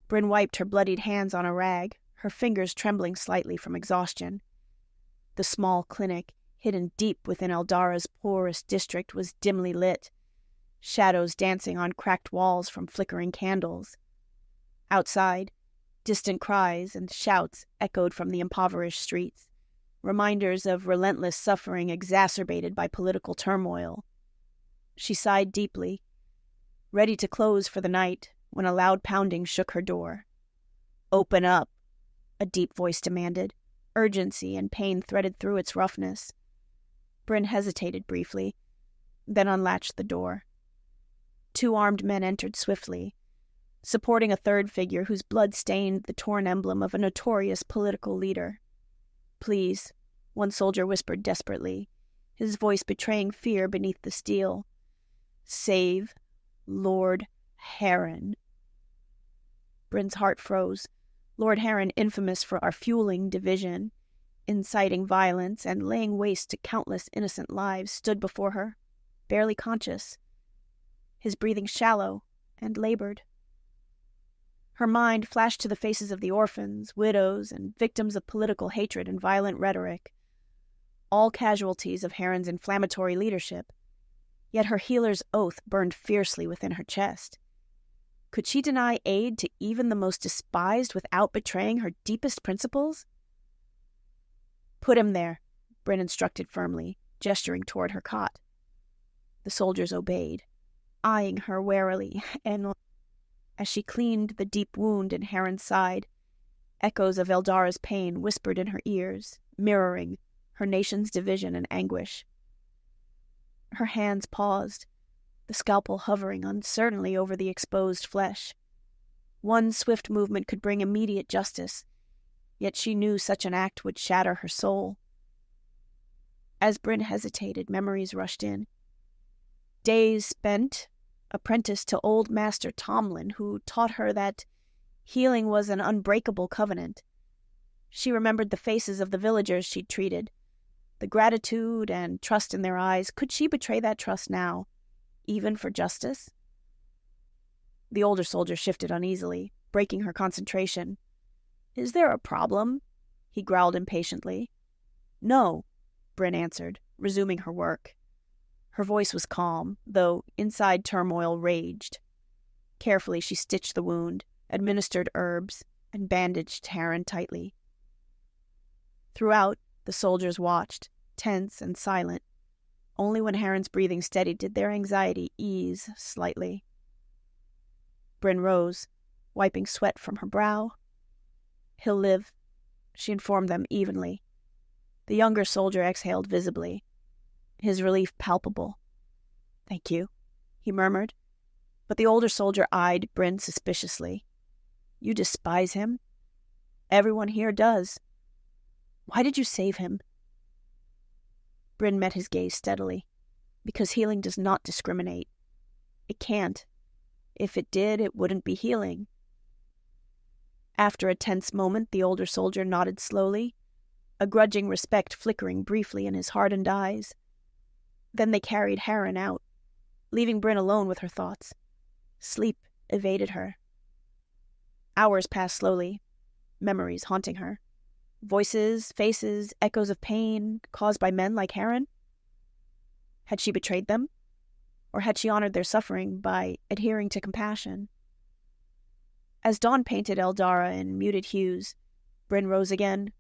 Brynn wiped her bloodied hands on a rag, her fingers trembling slightly from exhaustion. The small clinic, hidden deep within Eldara's poorest district, was dimly lit, shadows dancing on cracked walls from flickering candles. Outside, distant cries and shouts echoed from the impoverished streets, reminders of relentless suffering exacerbated by political turmoil. She sighed deeply, ready to close for the night, when a loud pounding shook her door. "Open up," a deep voice demanded. Urgency and pain threaded through its roughness. Brynn hesitated briefly, then unlatched the door. 2 armed men entered swiftly, supporting a third figure whose blood stained the torn emblem of a notorious political leader. "Please," one soldier whispered desperately, his voice betraying fear beneath the steel. "Save Lord Heron." Brynn's heart froze. Lord Heron, infamous for our fueling division, inciting violence, and laying waste to countless innocent lives, stood before her, barely conscious, his breathing shallow and labored. Her mind flashed to the faces of the orphans, widows, and victims of political hatred and violent rhetoric, all casualties of Heron's inflammatory leadership. Yet her healer's oath burned fiercely within her chest. Could she deny aid to even the most despised without betraying her deepest principles? "Put him there," Brynn instructed firmly, gesturing toward her cot. The soldiers obeyed, eyeing her warily, and as she cleaned the deep wound in Heron's side, echoes of Eldara's pain whispered in her ears, mirroring her nation's division and anguish. Her hands paused, the scalpel hovering uncertainly over the exposed flesh. One swift movement could bring immediate justice, yet she knew such an act would shatter her soul. As Brynn hesitated, memories rushed in. Days spent apprenticed to old Master Tomlin, who taught her that healing was an unbreakable covenant. She remembered the faces of the villagers she'd treated, the gratitude and trust in their eyes. Could she betray that trust now, even for justice? The older soldier shifted uneasily, breaking her concentration. "Is there a problem?" he growled impatiently. "No," Brynn answered, resuming her work. Her voice was calm, though inside turmoil raged. Carefully she stitched the wound, administered herbs, and bandaged Heron tightly. Throughout, the soldiers watched, tense and silent. Only when Heron's breathing steadied did their anxiety ease slightly. Brynn rose, wiping sweat from her brow. "He'll live," she informed them evenly. The younger soldier exhaled visibly, his relief palpable. "Thank you," he murmured, but the older soldier eyed Brynn suspiciously. "You despise him? Everyone here does. Why did you save him?" Brynn met his gaze steadily. "Because healing does not discriminate. It can't. If it did, it wouldn't be healing." After a tense moment, the older soldier nodded slowly, a grudging respect flickering briefly in his hardened eyes. Then they carried Heron out, leaving Brynn alone with her thoughts. Sleep evaded her. Hours passed slowly, memories haunting her. Voices, faces, echoes of pain caused by men like Heron. Had she betrayed them? Or had she honored their suffering by adhering to compassion? As dawn painted Eldara in muted hues, Brynn rose again,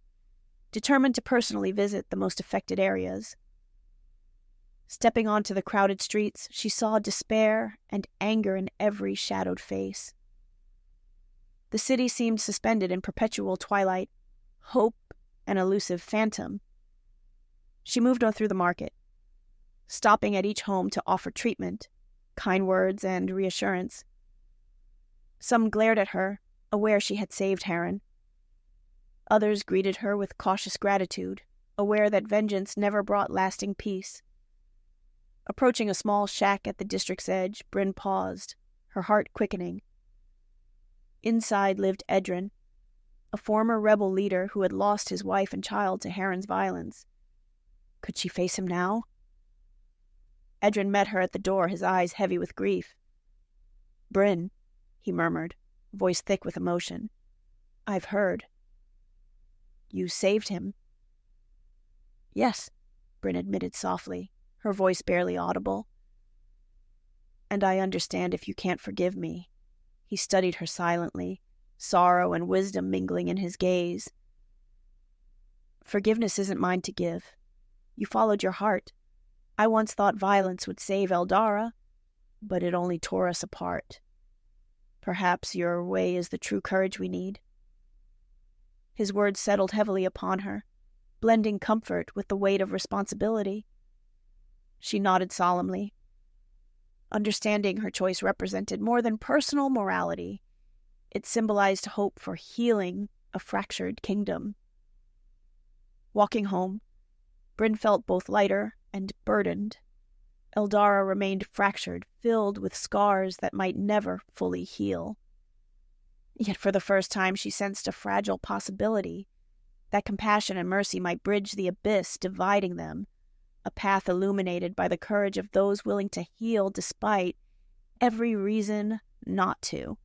determined to personally visit the most affected areas. Stepping onto the crowded streets, she saw despair and anger in every shadowed face. The city seemed suspended in perpetual twilight, hope an elusive phantom. She moved on through the market, stopping at each home to offer treatment, kind words, and reassurance. Some glared at her, aware she had saved Heron. Others greeted her with cautious gratitude, aware that vengeance never brought lasting peace. Approaching a small shack at the district's edge, Brynn paused, her heart quickening. Inside lived Edrin, a former rebel leader who had lost his wife and child to Heron's violence. Could she face him now? Edrin met her at the door, his eyes heavy with grief. "Brynn," he murmured, voice thick with emotion. "I've heard." "You saved him?" "Yes," Brynn admitted softly, her voice barely audible. "And I understand if you can't forgive me." He studied her silently, sorrow and wisdom mingling in his gaze. "Forgiveness isn't mine to give. You followed your heart. I once thought violence would save Eldara, but it only tore us apart. Perhaps your way is the true courage we need." His words settled heavily upon her, blending comfort with the weight of responsibility. She nodded solemnly. Understanding her choice represented more than personal morality. It symbolized hope for healing a fractured kingdom. Walking home, Brynn felt both lighter and burdened. Eldara remained fractured, filled with scars that might never fully heal. Yet for the first time she sensed a fragile possibility, that compassion and mercy might bridge the abyss dividing them, a path illuminated by the courage of those willing to heal despite every reason not to.